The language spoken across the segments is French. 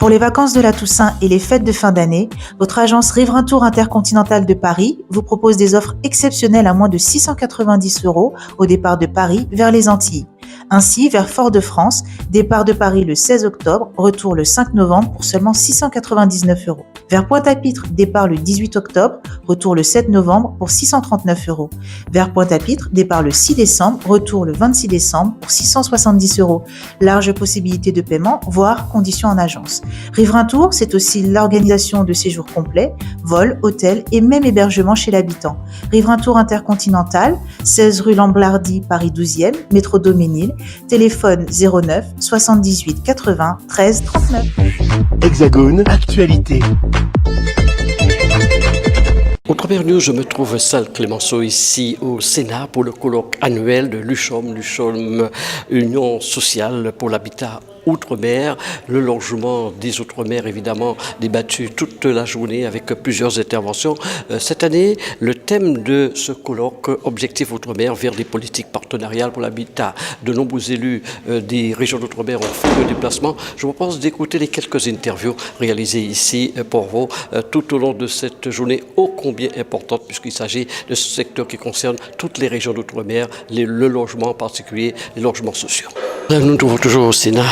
Pour les vacances de la Toussaint et les fêtes de fin d'année, votre agence Riverain Tour Intercontinental de Paris vous propose des offres exceptionnelles à moins de 690 € au départ de Paris vers les Antilles. Ainsi, vers Fort-de-France, départ de Paris le 16 octobre, retour le 5 novembre pour seulement 699 €. Vers Pointe-à-Pitre, départ le 18 octobre, retour le 7 novembre pour 639 €. Vers Pointe-à-Pitre, départ le 6 décembre, retour le 26 décembre pour 670 €. Large possibilité de paiement, voire conditions en agence. Riverain Tour, c'est aussi l'organisation de séjours complets, vols, hôtels et même hébergement chez l'habitant. Riverain Tour Intercontinental, 16 rue Lamblardy, Paris 12e, métro Daumesnil, téléphone 09 78 80 13 39. Hexagone, actualité. Outre-mer News, je me trouve Salle Clémenceau ici au Sénat pour le colloque annuel de l'USHOM, Union sociale pour l'habitat Outre-mer, le logement des Outre-mer évidemment débattu toute la journée avec plusieurs interventions. Cette année, le thème de ce colloque, Objectif Outre-mer vers des politiques partenariales pour l'habitat. De nombreux élus des régions d'Outre-mer ont fait le déplacement. Je vous propose d'écouter les quelques interviews réalisées ici pour vous tout au long de cette journée ô combien importante puisqu'il s'agit de ce secteur qui concerne toutes les régions d'Outre-mer, le logement en particulier, les logements sociaux. Nous nous trouvons toujours au Sénat,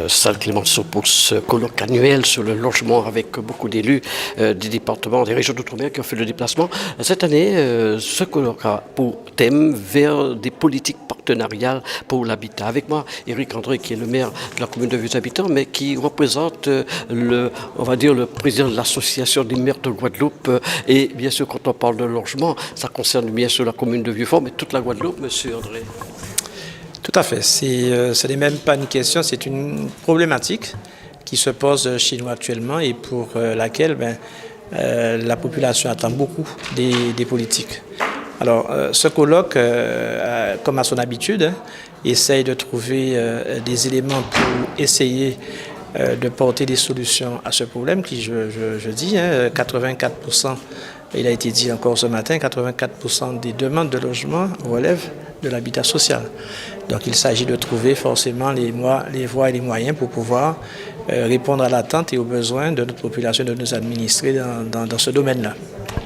salle Clémenceau pour ce colloque annuel sur le logement avec beaucoup d'élus des départements, des régions d'Outre-mer qui ont fait le déplacement. Cette année, ce colloque a pour thème vers des politiques partenariales pour l'habitat. Avec moi, Éric André, qui est le maire de la commune de Vieux-Habitants, mais qui représente le président de l'association des maires de Guadeloupe. Et bien sûr, quand on parle de logement, ça concerne bien sûr la commune de Vieux-Fort, mais toute la Guadeloupe, monsieur André. Tout à fait. Ce n'est même pas une question, c'est une problématique qui se pose chez nous actuellement et pour laquelle la population attend beaucoup des politiques. Alors, ce colloque, comme à son habitude, essaye de trouver des éléments pour essayer de porter des solutions à ce problème qui, je dis, 84%, il a été dit encore ce matin, 84% des demandes de logement relèvent de l'habitat social. Donc il s'agit de trouver forcément les voies et les moyens pour pouvoir répondre à l'attente et aux besoins de notre population, de nos administrés dans ce domaine-là.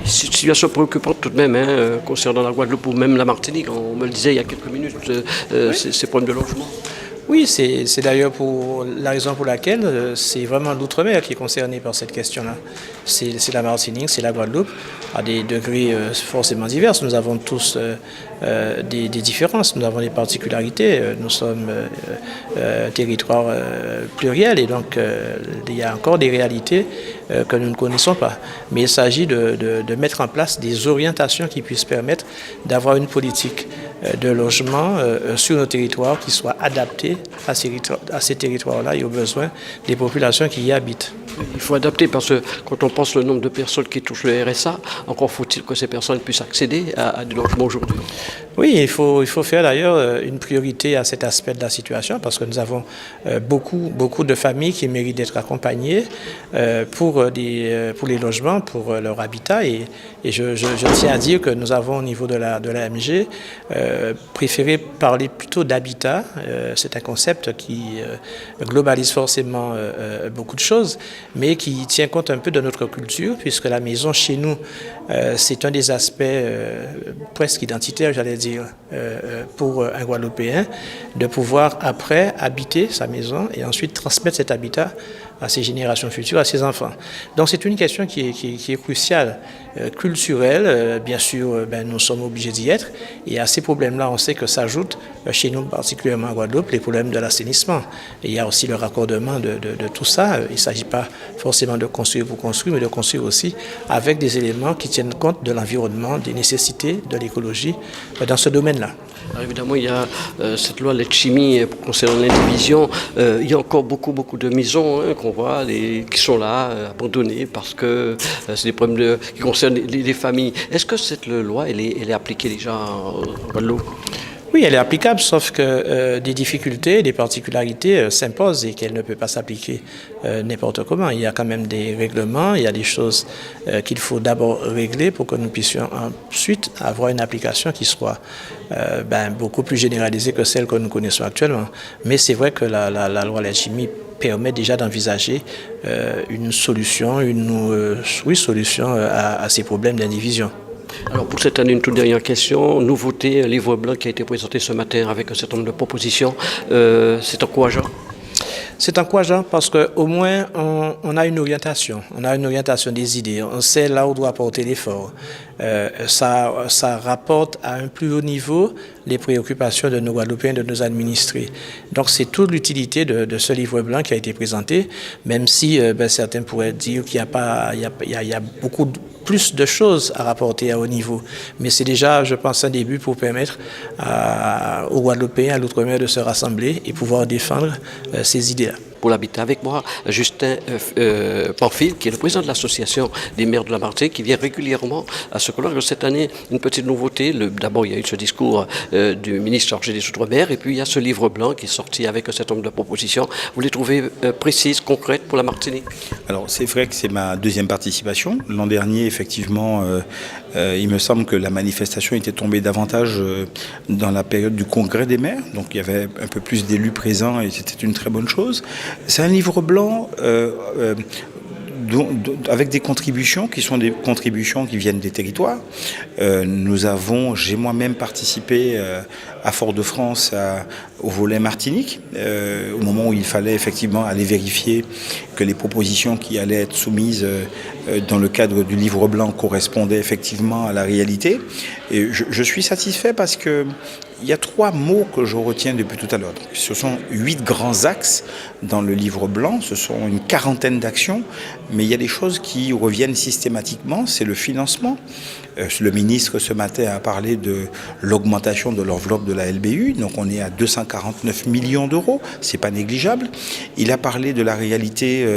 Situation préoccupante tout de même concernant la Guadeloupe ou même la Martinique. On me le disait il y a quelques minutes, ces problèmes de logement. Oui, c'est d'ailleurs pour la raison pour laquelle c'est vraiment l'outre-mer qui est concerné par cette question-là. C'est la Martinique, c'est la Guadeloupe, à des degrés forcément divers. Nous avons tous des différences, nous avons des particularités. Nous sommes territoire pluriel et donc il y a encore des réalités que nous ne connaissons pas. Mais il s'agit de mettre en place des orientations qui puissent permettre d'avoir une politique de logement sur nos territoires qui soit adaptée à ces territoires-là et aux besoins des populations qui y habitent. Il faut adapter parce que quand on pense le nombre de personnes qui touchent le RSA, encore faut-il que ces personnes puissent accéder à des logements aujourd'hui. Oui, il faut faire d'ailleurs une priorité à cet aspect de la situation parce que nous avons beaucoup de familles qui méritent d'être accompagnées pour les logements, pour leur habitat et je tiens à dire que nous avons au niveau de l'AMG préféré parler plutôt d'habitat. C'est un concept qui globalise forcément beaucoup de choses, mais qui tient compte un peu de notre culture, puisque la maison chez nous, c'est un des aspects presque identitaires, j'allais dire, pour un Guadeloupéen, de pouvoir après habiter sa maison et ensuite transmettre cet habitat à ses générations futures, à ses enfants. Donc c'est une question qui est cruciale, culturelle, bien sûr, nous sommes obligés d'y être, et à ces problèmes-là, on sait que s'ajoutent, chez nous particulièrement à Guadeloupe, les problèmes de l'assainissement. Et il y a aussi le raccordement de tout ça. Il ne s'agit pas forcément de construire pour construire, mais de construire aussi avec des éléments qui tiennent compte de l'environnement, des nécessités, de l'écologie dans ce domaine-là. Alors évidemment, il y a cette loi Letchimy concernant l'indivision. Il y a encore beaucoup de maisons qu'on voit, qui sont là, abandonnées, parce que c'est des problèmes qui concernent les familles. Est-ce que cette loi, elle est appliquée déjà en Guadeloupe ? Oui, elle est applicable, sauf que des difficultés, des particularités s'imposent et qu'elle ne peut pas s'appliquer n'importe comment. Il y a quand même des règlements, il y a des choses qu'il faut d'abord régler pour que nous puissions ensuite avoir une application qui soit beaucoup plus généralisée que celle que nous connaissons actuellement. Mais c'est vrai que la loi Letchimy permet déjà d'envisager une solution, solution à ces problèmes d'indivision. Alors pour cette année, une toute dernière question. Nouveauté, un livre blanc qui a été présenté ce matin avec un certain nombre de propositions. C'est encourageant. C'est encourageant parce qu'au moins on a une orientation des idées, on sait là où doit porter l'effort. Ça rapporte à un plus haut niveau les préoccupations de nos Guadeloupéens, de nos administrés. Donc c'est toute l'utilité de ce livre blanc qui a été présenté, même si certains pourraient dire qu'il y a beaucoup plus de choses à rapporter à haut niveau. Mais c'est déjà, je pense, un début pour permettre aux Guadeloupéens, à l'outre-mer de se rassembler et pouvoir défendre ces idées-là. Pour l'habitat avec moi, Justin Pamphile, qui est le président de l'association des maires de la Martinique, qui vient régulièrement à ce colloque. Cette année, une petite nouveauté. D'abord, il y a eu ce discours du ministre chargé des Outre-mer, et puis il y a ce livre blanc qui est sorti avec un certain nombre de propositions. Vous les trouvez précises, concrètes pour la Martinique? Alors, c'est vrai que c'est ma deuxième participation. L'an dernier, effectivement, il me semble que la manifestation était tombée davantage dans la période du congrès des maires. Donc, il y avait un peu plus d'élus présents et c'était une très bonne chose. C'est un livre blanc avec des contributions qui sont des contributions qui viennent des territoires. J'ai moi-même participé à Fort-de-France au volet Martinique, au moment où il fallait effectivement aller vérifier que les propositions qui allaient être soumises dans le cadre du livre blanc correspondaient effectivement à la réalité. Et je suis satisfait parce que il y a 3 mots que je retiens depuis tout à l'heure. Ce sont 8 grands axes dans le livre blanc, ce sont une quarantaine d'actions, mais il y a des choses qui reviennent systématiquement, c'est le financement. Le ministre ce matin a parlé de l'augmentation de l'enveloppe de la LBU, donc on est à 249 millions d'euros, c'est pas négligeable. Il a parlé de la réalité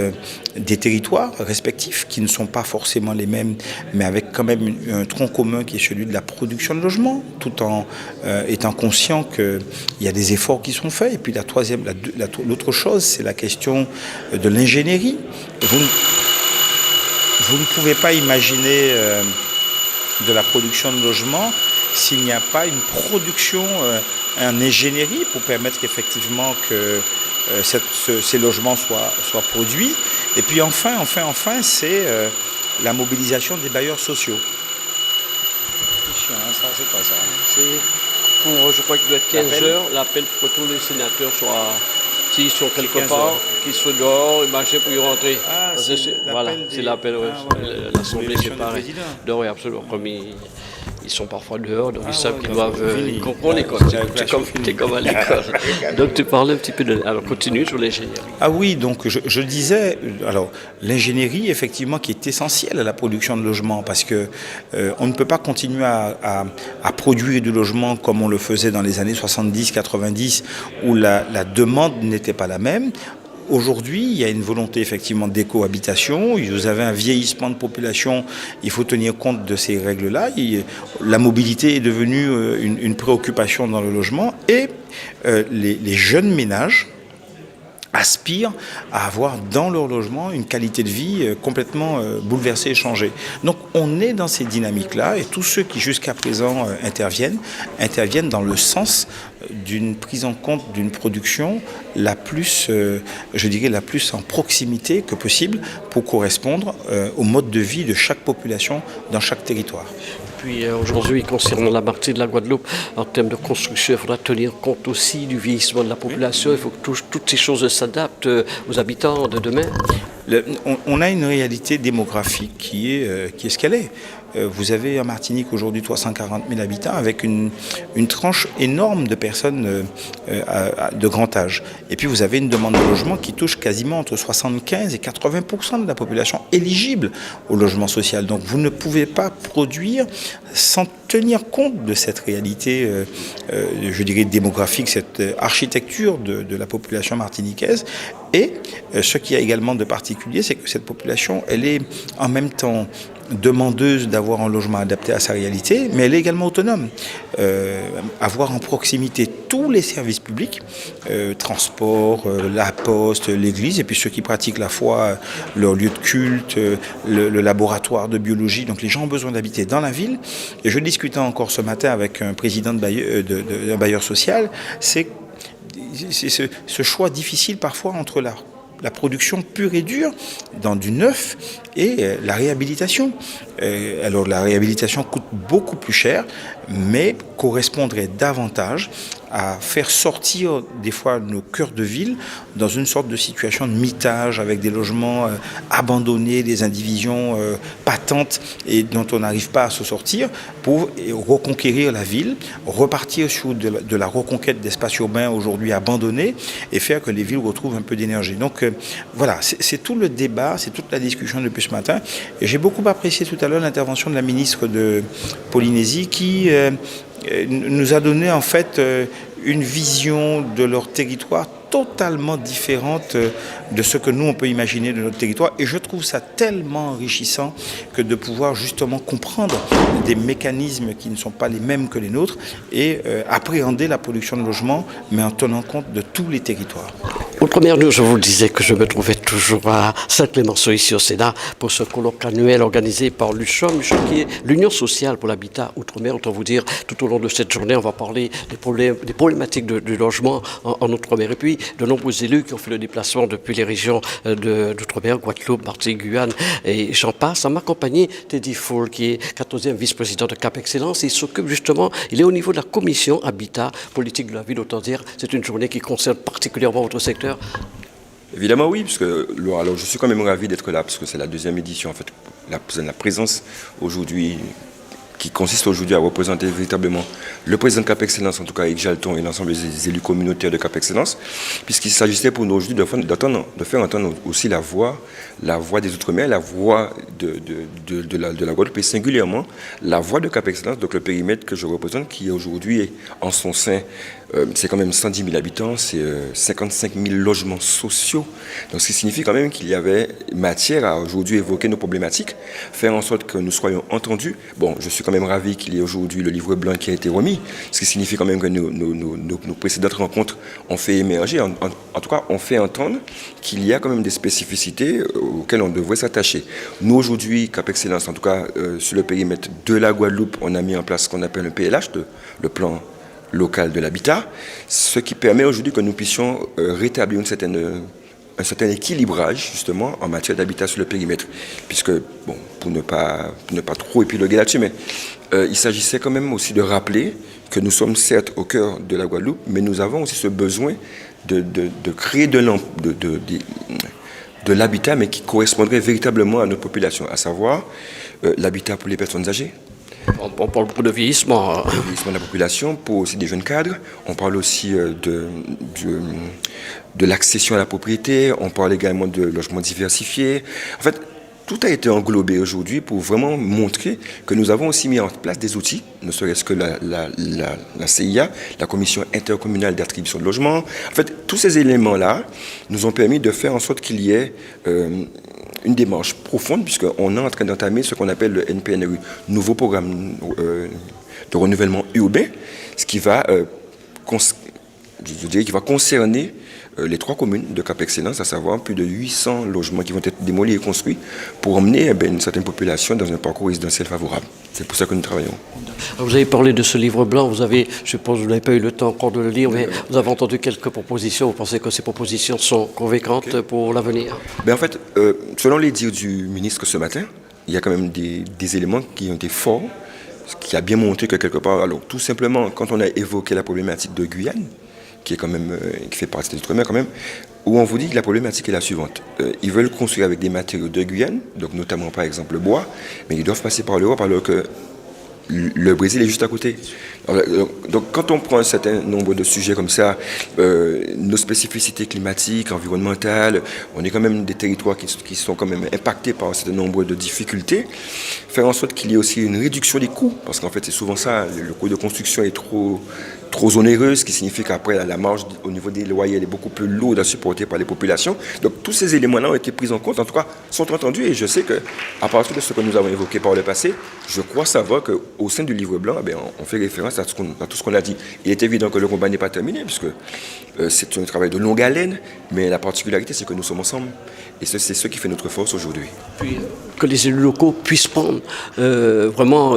des territoires respectifs qui ne sont pas forcément les mêmes, mais avec quand même un tronc commun qui est celui de la production de logements, tout en étant conscient qu'il y a des efforts qui sont faits. Et puis l'autre chose, c'est la question de l'ingénierie. Vous ne pouvez pas imaginer de la production de logements s'il n'y a pas une production en ingénierie pour permettre effectivement que ces logements soient produits. Et puis enfin, c'est la mobilisation des bailleurs sociaux. C'est quoi ça? C'est pour, je crois qu'il doit être 15 heures, l'appel pour que tous les sénateurs s'ils sont quelque part, qu'ils soient dehors, ils marchent pour y rentrer. C'est l'appel, l'Assemblée séparée. Oui, absolument. Comme ils sont parfois dehors, donc ils savent qu'ils doivent comprendre l'école. C'est comme à l'école. Donc tu parlais un petit peu de... Alors continue sur l'ingénierie. Ah oui, donc je disais, alors l'ingénierie effectivement qui est essentielle à la production de logements parce que on ne peut pas continuer à produire du logement comme on le faisait dans les années 70-90 où la demande n'était pas la même. Aujourd'hui, il y a une volonté effectivement d'écohabitation. Vous avez un vieillissement de population. Il faut tenir compte de ces règles-là. La mobilité est devenue une préoccupation dans le logement. Et les jeunes ménages aspirent à avoir dans leur logement une qualité de vie complètement bouleversée et changée. Donc on est dans ces dynamiques-là et tous ceux qui jusqu'à présent interviennent dans le sens d'une prise en compte d'une production la plus, je dirais, la plus en proximité que possible pour correspondre au mode de vie de chaque population dans chaque territoire. Puis aujourd'hui, concernant la Martinique de la Guadeloupe, en termes de construction, il faudra tenir compte aussi du vieillissement de la population. Il faut que toutes ces choses s'adaptent aux habitants de demain. On a une réalité démographique qui est ce qu'elle est. Vous avez en Martinique aujourd'hui 340 000 habitants avec une tranche énorme de personnes de grand âge. Et puis vous avez une demande de logement qui touche quasiment entre 75 et 80% de la population éligible au logement social. Donc vous ne pouvez pas produire sans tenir compte de cette réalité, je dirais, démographique, cette architecture de la population martiniquaise. Et ce qui a également de particulier, c'est que cette population, elle est en même temps demandeuse d'avoir un logement adapté à sa réalité, mais elle est également autonome. Avoir en proximité tous les services publics, transport, la poste, l'église, et puis ceux qui pratiquent la foi, leur lieu de culte, le laboratoire de biologie. Donc les gens ont besoin d'habiter dans la ville. Et je discutais encore ce matin avec un président d'un bailleur social, c'est ce choix difficile parfois entre la production pure et dure dans du neuf et la réhabilitation. Alors la réhabilitation coûte beaucoup plus cher, mais correspondrait davantage à faire sortir des fois nos cœurs de ville dans une sorte de situation de mitage avec des logements abandonnés, des indivisions patentes et dont on n'arrive pas à se sortir pour reconquérir la ville, repartir sur de la reconquête d'espaces urbains aujourd'hui abandonnés et faire que les villes retrouvent un peu d'énergie. Donc voilà, c'est tout le débat, c'est toute la discussion depuis ce matin. Et j'ai beaucoup apprécié tout à l'heure l'intervention de la ministre de Polynésie qui nous a donné en fait une vision de leur territoire totalement différente de ce que nous on peut imaginer de notre territoire, et je trouve ça tellement enrichissant que de pouvoir justement comprendre des mécanismes qui ne sont pas les mêmes que les nôtres et appréhender la production de logements mais en tenant compte de tous les territoires. Outre-mer News, je vous le disais que je me trouvais toujours à Saint-Clémenceau ici au Sénat pour ce colloque annuel organisé par l'USHOM, qui est l'Union sociale pour l'habitat outre-mer. Autant vous dire, tout au long de cette journée, on va parler des problématiques du logement en outre-mer. Et puis, de nombreux élus qui ont fait le déplacement depuis les régions d'outre-mer, Guadeloupe, Martinique, Guyane et j'en passe. À m'accompagner Teddy Foul, qui est 14e vice-président de Cap Excellence. Il s'occupe justement, il est au niveau de la commission habitat, politique de la ville. Autant dire, c'est une journée qui concerne particulièrement votre secteur. Évidemment oui, parce que alors je suis quand même ravi d'être là, parce que c'est la deuxième édition en fait. La présence aujourd'hui, qui consiste aujourd'hui à représenter véritablement le président de Cap Excellence, en tout cas Eric Jalton, et l'ensemble des élus communautaires de Cap Excellence, puisqu'il s'agissait pour nous aujourd'hui de faire entendre aussi la voix des Outre-mer, la voix de la Guadeloupe, et singulièrement la voix de Cap Excellence, donc le périmètre que je représente, qui est aujourd'hui en son sein, c'est quand même 110 000 habitants, c'est 55 000 logements sociaux. Donc, ce qui signifie quand même qu'il y avait matière à aujourd'hui évoquer nos problématiques, faire en sorte que nous soyons entendus. Bon, je suis quand même ravi qu'il y ait aujourd'hui le livre blanc qui a été remis, ce qui signifie quand même que nos précédentes rencontres ont fait émerger, en tout cas, ont fait entendre qu'il y a quand même des spécificités auxquelles on devrait s'attacher. Nous, aujourd'hui, Cap Excellence, en tout cas, sur le périmètre de la Guadeloupe, on a mis en place ce qu'on appelle un PLH, le plan local de l'habitat, ce qui permet aujourd'hui que nous puissions rétablir un certain équilibrage justement en matière d'habitat sur le périmètre, puisque, bon, pour ne pas trop épiloguer là-dessus, mais il s'agissait quand même aussi de rappeler que nous sommes certes au cœur de la Guadeloupe, mais nous avons aussi ce besoin de créer de l'habitat, mais qui correspondrait véritablement à notre population, à savoir l'habitat pour les personnes âgées. On parle beaucoup de vieillissement. Le vieillissement de la population, pour aussi des jeunes cadres. On parle aussi de l'accession à la propriété. On parle également de logements diversifiés. En fait, tout a été englobé aujourd'hui pour vraiment montrer que nous avons aussi mis en place des outils, ne serait-ce que la CIA, la Commission intercommunale d'attribution de logements. En fait, tous ces éléments-là nous ont permis de faire en sorte qu'il y ait une démarche profonde, puisqu'on est en train d'entamer ce qu'on appelle le NPNRU, nouveau programme de renouvellement urbain, ce qui va, qui va concerner les 3 communes de Cap Excellence, à savoir plus de 800 logements qui vont être démolis et construits pour emmener une certaine population dans un parcours résidentiel favorable. C'est pour ça que nous travaillons. Vous avez parlé de ce livre blanc, je suppose que vous n'avez pas eu le temps encore de le lire, mais vous avez entendu quelques propositions. Vous pensez que ces propositions sont convaincantes pour l'avenir? En fait, selon les dires du ministre ce matin, il y a quand même des éléments qui ont été forts, ce qui a bien montré que quelque part, alors tout simplement, quand on a évoqué la problématique de Guyane, qui est quand même, qui fait partie des Outre-mer quand même, où on vous dit que la problématique est la suivante. Ils veulent construire avec des matériaux de Guyane, donc notamment par exemple le bois, mais ils doivent passer par l'Europe alors que le Brésil est juste à côté. Donc quand on prend un certain nombre de sujets comme ça, nos spécificités climatiques, environnementales, on est quand même des territoires qui sont quand même impactés par un certain nombre de difficultés, faire en sorte qu'il y ait aussi une réduction des coûts, parce qu'en fait c'est souvent ça, le coût de construction est trop onéreux, ce qui signifie qu'après la marge au niveau des loyers elle est beaucoup plus lourde à supporter par les populations. Donc tous ces éléments-là ont été pris en compte, en tout cas sont entendus, et je sais qu'à partir de ce que nous avons évoqué par le passé, je crois savoir qu'au sein du livre blanc, on fait référence à tout ce qu'on a dit. Il est évident que le combat n'est pas terminé, puisque c'est un travail de longue haleine, mais la particularité c'est que nous sommes ensemble, et c'est ce qui fait notre force aujourd'hui. Puis, que les élus locaux puissent prendre vraiment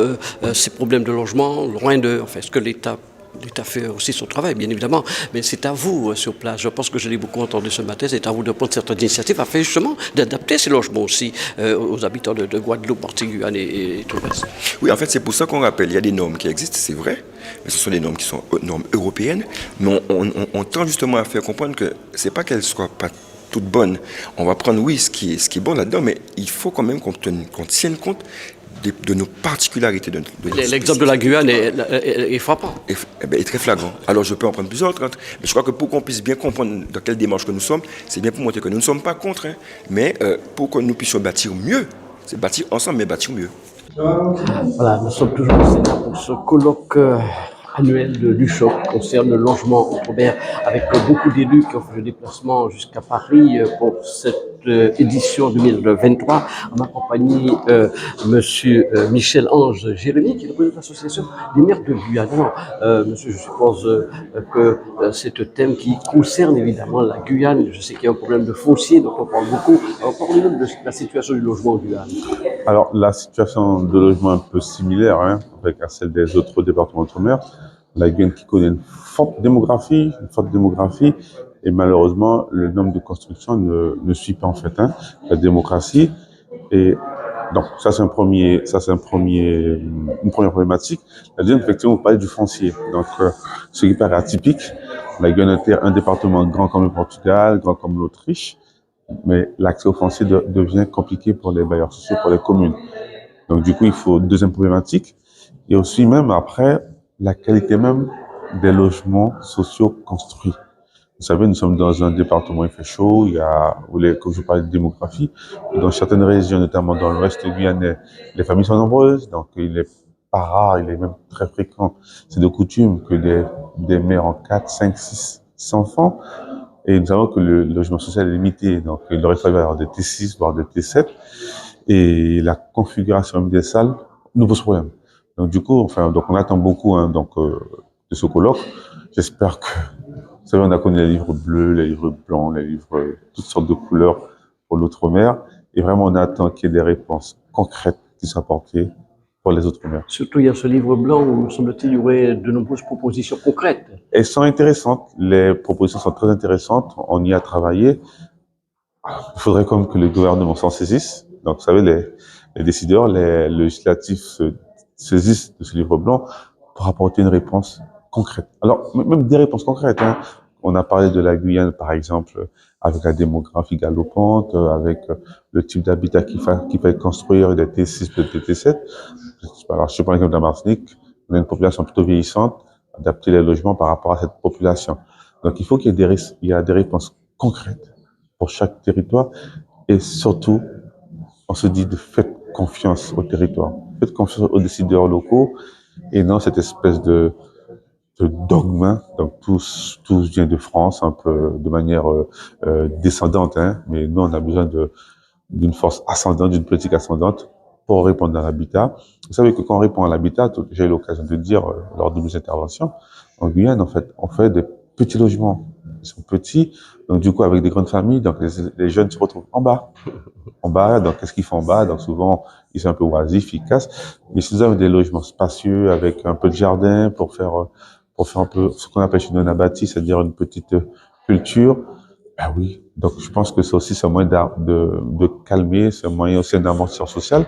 ces problèmes de logement loin de, ce que l'État l'État fait aussi son travail, bien évidemment, mais c'est à vous sur place. Je pense que je l'ai beaucoup entendu ce matin, c'est à vous de prendre certaines initiatives afin justement d'adapter ces logements aussi aux habitants de Guadeloupe, Martinique, Guyane et tout le reste. Oui, en fait, c'est pour ça qu'on rappelle, il y a des normes qui existent, c'est vrai, mais ce sont des normes qui sont normes européennes, mais on tend justement à faire comprendre que c'est pas qu'elles soient pas toutes bonnes. On va prendre, oui, ce qui est bon là-dedans, mais il faut quand même qu'on tienne compte de nos particularités. L'exemple de la Guyane est frappant. Est très flagrant. Alors je peux en prendre plusieurs autres, mais je crois que pour qu'on puisse bien comprendre dans quelle démarche que nous sommes, c'est bien pour montrer que nous ne sommes pas contre, mais pour que nous puissions bâtir mieux. C'est bâtir ensemble, mais bâtir mieux. Voilà, nous sommes toujours au Sénat pour ce colloque annuel de l'USHOP qui concerne le logement outre-mer, avec beaucoup d'élus qui ont fait le déplacement jusqu'à Paris pour cette édition 2023. On a accompagné monsieur Michel-Ange Jérémy, qui est le président de l'association des maires de Guyane. Alors, monsieur, je suppose que c'est un thème qui concerne évidemment la Guyane. Je sais qu'il y a un problème de foncier, donc on parle beaucoup. Alors, parlez-nous de la situation du logement en Guyane. Alors, la situation de logement est un peu similaire avec celle des autres départements d'outre-mer. La Guyane qui connaît une forte démographie, et malheureusement, le nombre de constructions ne suit pas en fait la démocratie. Et donc, ça c'est une première problématique. La deuxième, effectivement, vous parlez du foncier. Donc, ce qui paraît atypique, la Guyane est un département grand comme le Portugal, grand comme l'Autriche, mais l'accès au foncier devient compliqué pour les bailleurs sociaux, pour les communes. Donc, du coup, il faut deuxième problématique. Et aussi, même après, la qualité même des logements sociaux construits. Vous savez, nous sommes dans un département, il fait chaud, comme je parlais de démographie, dans certaines régions, notamment dans l'ouest guyanais, les familles sont nombreuses, donc il est pas rare, il est même très fréquent, c'est de coutume que des mères en 4, 5, 6 enfants, et nous savons que le logement social est limité, donc il aurait fallu avoir des T6, voire des T7, et la configuration des salles nous pose problème. Donc du coup, donc on attend beaucoup de ce colloque. J'espère que, vous savez, on a connu les livres bleus, les livres blancs, les livres toutes sortes de couleurs pour l'outre-mer, et vraiment on attend qu'il y ait des réponses concrètes qui soient apportées pour les outre-mer. Surtout, il y a ce livre blanc où, me semble-t-il, il y aurait de nombreuses propositions concrètes. Elles sont intéressantes, les propositions sont très intéressantes, on y a travaillé. Il faudrait comme que le gouvernement s'en saisisse. Donc, vous savez, les décideurs, les législatifs se saisissent de ce livre blanc pour apporter une réponse concrète. Alors, même des réponses concrètes. On a parlé de la Guyane, par exemple, avec la démographie galopante, avec le type d'habitat qu'il fallait construire, des T6, des T7. Alors, je prends l'exemple de la Martinique. On a une population plutôt vieillissante, adapter les logements par rapport à cette population. Donc, il faut qu'il y ait des réponses concrètes pour chaque territoire. Et surtout, on se dit de faites confiance au territoire. Faites confiance aux décideurs locaux et non cette espèce de dogme. Donc tous viennent de France un peu de manière descendante, mais nous on a besoin d'une force ascendante, d'une politique ascendante pour répondre à l'habitat. Vous savez que quand on répond à l'habitat, j'ai eu l'occasion de dire lors de mes interventions, en Guyane en fait, on fait des petits logements. Ils sont petits, donc du coup avec des grandes familles, donc les jeunes se retrouvent en bas, donc qu'est-ce qu'ils font en bas? Donc souvent, ils sont un peu oisifs, ils cassent. Mais si vous avez des logements spacieux avec un peu de jardin pour faire un peu ce qu'on appelle chez nous un abatis, c'est-à-dire une petite culture, ben oui. Donc je pense que c'est aussi un moyen de calmer, c'est un moyen aussi d'amortisseur social.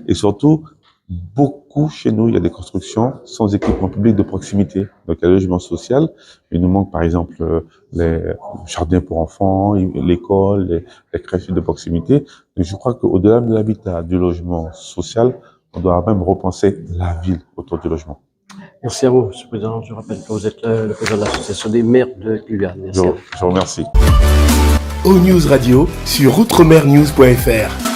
Et surtout, beaucoup chez nous, il y a des constructions sans équipement public de proximité. Donc il y a le logement social, mais il nous manque par exemple les jardins pour enfants, l'école, les crèches de proximité. Donc je crois qu'au-delà de l'habitat, du logement social, on doit même repenser la ville autour du logement. Merci à vous, M. le Président. Je rappelle que vous êtes le président de l'association des maires de Guyane. Merci. Je vous remercie. O-News Radio sur outremernews.fr.